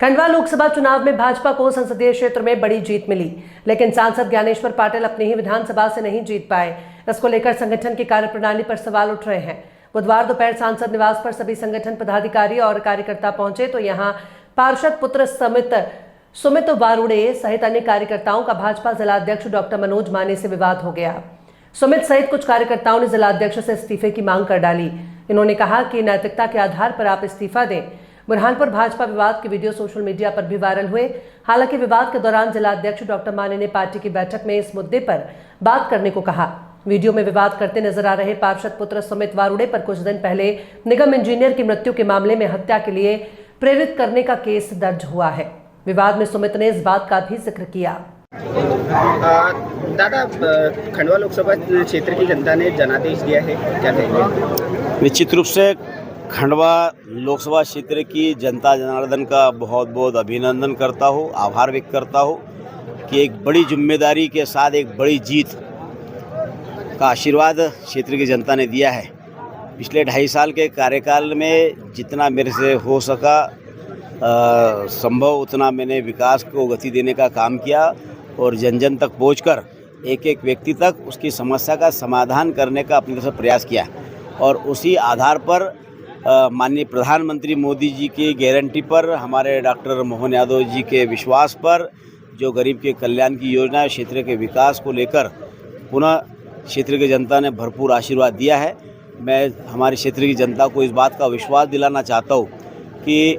खंडवा लोकसभा चुनाव में भाजपा को संसदीय क्षेत्र में बड़ी जीत मिली, लेकिन सांसद ज्ञानेश्वर पाटिल अपनी ही विधानसभा से नहीं जीत पाए। इसको लेकर संगठन की कार्यप्रणाली पर सवाल उठ रहे हैं। बुधवार दोपहर सांसद निवास पर सभी संगठन पदाधिकारी और कार्यकर्ता पहुंचे तो यहां पार्षद पुत्र सुमित वारुड़े सहित अन्य कार्यकर्ताओं का भाजपा जिलाध्यक्ष डॉक्टर मनोज माने से विवाद हो गया। सुमित सहित कुछ कार्यकर्ताओं ने जिलाध्यक्ष से इस्तीफे की मांग कर डाली। इन्होंने कहा कि नैतिकता के आधार पर आप इस्तीफा दें। बुरहानपुर भाजपा विवाद के वीडियो सोशल मीडिया पर भी वायरल हुए। हालांकि विवाद के दौरान जिलाध्यक्ष डॉक्टर माने ने पार्टी की बैठक में इस मुद्दे पर बात करने को कहा। वीडियो में विवाद करते नजर आ रहे पार्षद पुत्र सुमित वारुड़े पर कुछ दिन पहले निगम इंजीनियर की मृत्यु के मामले में हत्या के लिए प्रेरित करने का केस दर्ज हुआ है। विवाद में सुमित ने इस बात का भी जिक्र किया। दादा, खंडवा लोकसभा क्षेत्र की जनता ने जनादेश दिया है, क्या कहेंगे? निश्चित रूप से खंडवा लोकसभा क्षेत्र की जनता जनार्दन का बहुत बहुत अभिनंदन करता हूँ, आभार व्यक्त करता हूँ कि एक बड़ी जिम्मेदारी के साथ एक बड़ी जीत का आशीर्वाद क्षेत्र की जनता ने दिया है। पिछले 2.5 साल के कार्यकाल में जितना मेरे से हो सका संभव उतना मैंने विकास को गति देने का काम किया और जन जन तक पहुंचकर एक एक व्यक्ति तक उसकी समस्या का समाधान करने का अपनी तरफ से प्रयास किया और उसी आधार पर माननीय प्रधानमंत्री मोदी जी की गारंटी पर, हमारे डॉक्टर मोहन यादव जी के विश्वास पर, जो गरीब के कल्याण की योजना है, क्षेत्र के विकास को लेकर पुनः क्षेत्र की जनता ने भरपूर आशीर्वाद दिया है। मैं हमारे क्षेत्र की जनता को इस बात का विश्वास दिलाना चाहता हूँ कि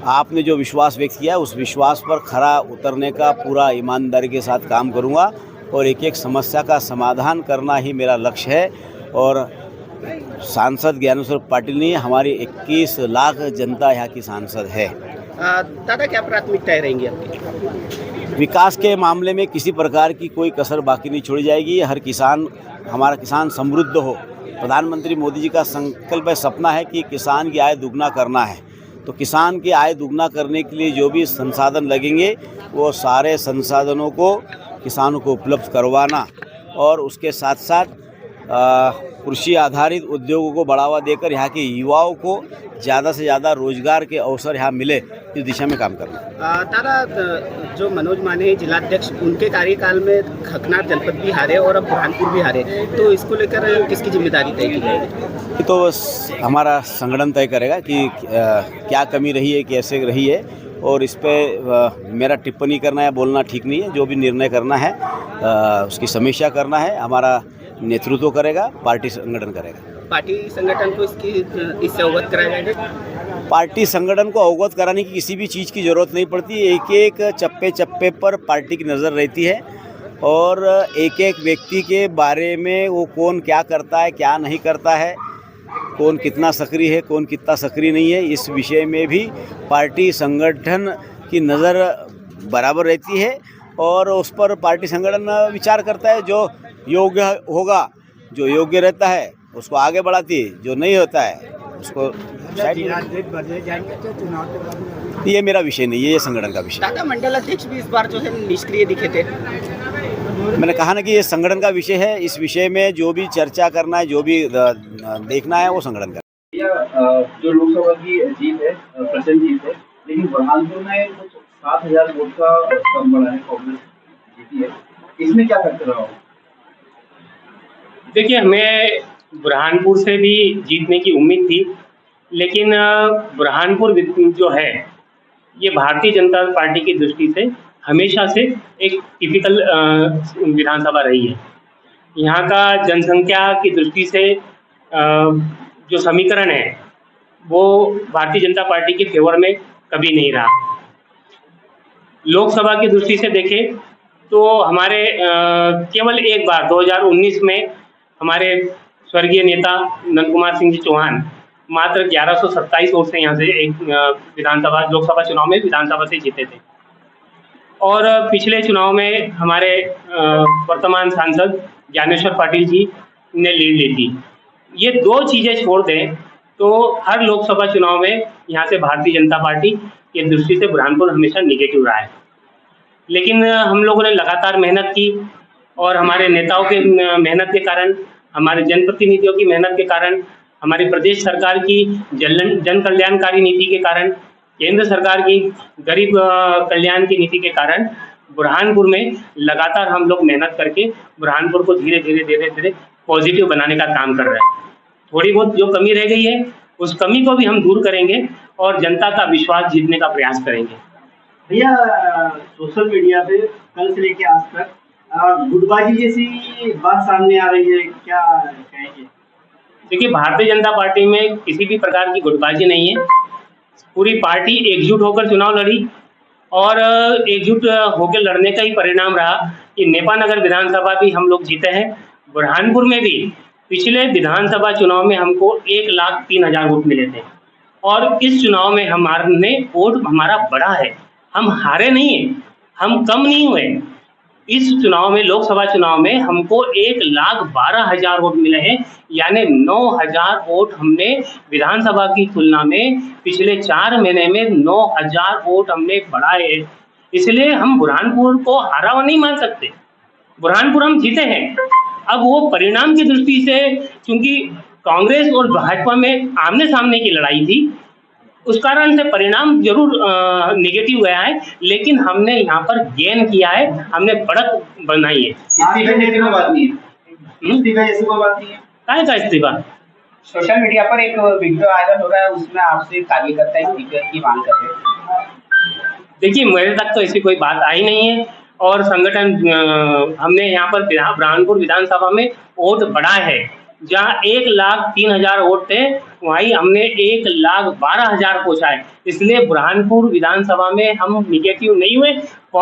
आपने जो विश्वास व्यक्त किया है उस विश्वास पर खरा उतरने का पूरा ईमानदारी के साथ काम करूँगा और एक एक समस्या का समाधान करना ही मेरा लक्ष्य है। और सांसद ज्ञानेश्वर पाटिल ने हमारी 21 लाख जनता यहाँ की सांसद है। दादा, क्या प्राथमिकताएं रहेंगी आपकी? विकास के मामले में किसी प्रकार की कोई कसर बाकी नहीं छोड़ी जाएगी। हर किसान, हमारा किसान समृद्ध हो। प्रधानमंत्री मोदी जी का संकल्प है, सपना है कि किसान की आय दुगना करना है। तो किसान की आय दुगना करने के लिए जो भी संसाधन लगेंगे वो सारे संसाधनों को किसानों को उपलब्ध करवाना और उसके साथ साथ कृषि आधारित उद्योगों को बढ़ावा देकर यहाँ के युवाओं को ज़्यादा से ज़्यादा रोजगार के अवसर यहाँ मिले, इस दिशा में काम करना। दादा, जो मनोज माने जिलाध्यक्ष, उनके कार्यकाल में खकनार जनपद भी हारे और अब बुरहानपुर भी हारे, तो इसको लेकर किसकी जिम्मेदारी तय की जाएगी? तो हमारा संगठन तय करेगा कि क्या कमी रही है, कैसे रही है, और इस पर मेरा टिप्पणी करना या बोलना ठीक नहीं है। जो भी निर्णय करना है उसकी समीक्षा करना है, हमारा नेतृत्व करेगा, पार्टी संगठन करेगा। पार्टी संगठन को इससे अवगत कराया जाएगा? पार्टी संगठन को अवगत कराने की किसी भी चीज़ की ज़रूरत नहीं पड़ती। एक एक चप्पे चप्पे पर पार्टी की नज़र रहती है और एक एक व्यक्ति के बारे में वो कौन क्या करता है, क्या नहीं करता है, कौन कितना सक्रिय है, कौन कितना सक्रिय नहीं है, इस विषय में भी पार्टी संगठन की नज़र बराबर रहती है और उस पर पार्टी संगठन विचार करता है। जो योग्य होगा, जो योग्य रहता है उसको आगे बढ़ाती है, जो नहीं होता है उसको ये मेरा विषय नहीं है, ये संगठन का विषय। दादा, मंडल अध्यक्ष भी इस बार जो है निष्क्रिय दिखे थे। मैंने कहा ना कि ये संगठन का विषय है। इस विषय में जो भी चर्चा करना है, जो भी देखना है, वो संगठन का। जो लोकसभा की जीत है, प्रचंड जीत है, लेकिन बुरहानपुर में कुछ 7,000 वोट का कम बढ़ा है, कांग्रेस जीती है, इसमें क्या फैक्टर रहा? देखिए, हमें बुरहानपुर से भी जीतने की उम्मीद थी, लेकिन बुरहानपुर जो है ये भारतीय जनता पार्टी की दृष्टि से हमेशा से एक टिपिकल विधानसभा रही है। यहाँ का जनसंख्या की दृष्टि से जो समीकरण है वो भारतीय जनता पार्टी के फेवर में कभी नहीं रहा। लोकसभा की दृष्टि से देखें तो हमारे केवल एक बार 2019 में हमारे स्वर्गीय नेता नंद कुमार सिंह जी चौहान मात्र 1127 वोट से यहाँ से एक लोकसभा चुनाव में विधानसभा से जीते थे और पिछले चुनाव में हमारे वर्तमान सांसद ज्ञानेश्वर पाटिल जी ने लीड ली थी। ये दो चीज़ें छोड़ दें तो हर लोकसभा चुनाव में यहाँ से भारतीय जनता पार्टी की दृष्टि से बुरहानपुर हमेशा निगेटिव रहा है। लेकिन हम लोगों ने लगातार मेहनत की और हमारे नेताओं के मेहनत के कारण, हमारे जनप्रतिनिधियों की मेहनत के कारण, हमारी प्रदेश सरकार की जन कल्याणकारी नीति के कारण केंद्र सरकार की गरीब कल्याण की नीति के कारण बुरहानपुर में लगातार हम लोग मेहनत करके बुरहानपुर को धीरे धीरे पॉजिटिव बनाने का काम कर रहे हैं। थोड़ी बहुत जो कमी रह गई है उस कमी को भी हम दूर करेंगे और जनता का विश्वास जीतने का प्रयास करेंगे। भैया सोशल मीडिया पे कल से लेके आज तक गुटबाजी जैसी बात सामने आ रही है, क्या कहेंगे? देखिए, भारतीय जनता पार्टी में किसी भी प्रकार की गुटबाजी नहीं है। पूरी पार्टी एकजुट होकर चुनाव लड़ी और एकजुट होकर लड़ने का ही परिणाम रहा कि नेपानगर विधानसभा भी हम लोग जीते हैं। बुरहानपुर में भी पिछले विधानसभा चुनाव में हमको 1,03,000 वोट मिले थे और इस चुनाव में हमारे वोट हमारा बढ़ा है। हम हारे नहीं हैं, हम कम नहीं हुए। इस चुनाव में, लोकसभा चुनाव में हमको 1,12,000 वोट मिले हैं, यानी 9,000 वोट हमने विधानसभा की तुलना में पिछले 4 महीने में 9,000 वोट हमने बढ़ाए हैं। इसलिए हम बुरहानपुर को हारा हुआ नहीं मान सकते। बुरहानपुर हम जीते हैं। अब वो परिणाम की दृष्टि से, क्योंकि कांग्रेस और भाजपा में आमने सामने की लड़ाई थी, उस कारण से परिणाम जरूर नेगेटिव गया है, लेकिन हमने यहाँ पर गेन किया है, हमने बढ़त बनाई है। इस्तीफे जैसी कोई बात नहीं है। इस्तीफे जैसी कोई बात नहीं है। काय का इस्तीफा? सोशल मीडिया पर एक वीडियो वायरल हो रहा है, उसमें आपसे कार्यकर्ता इस्तीफे की मांग कर रहे हैं। देखिए, मेरे तक तो ऐसी कोई बात आई नहीं है और संगठन हमने यहाँ पर बुरहानपुर विधानसभा में वोट बढ़ा है। जहाँ 1,03,000 वोट थे वहीं हमने 1,12,000 पहुँचा है। इसलिए बुरहानपुर विधानसभा में हम निगेटिव नहीं हुए,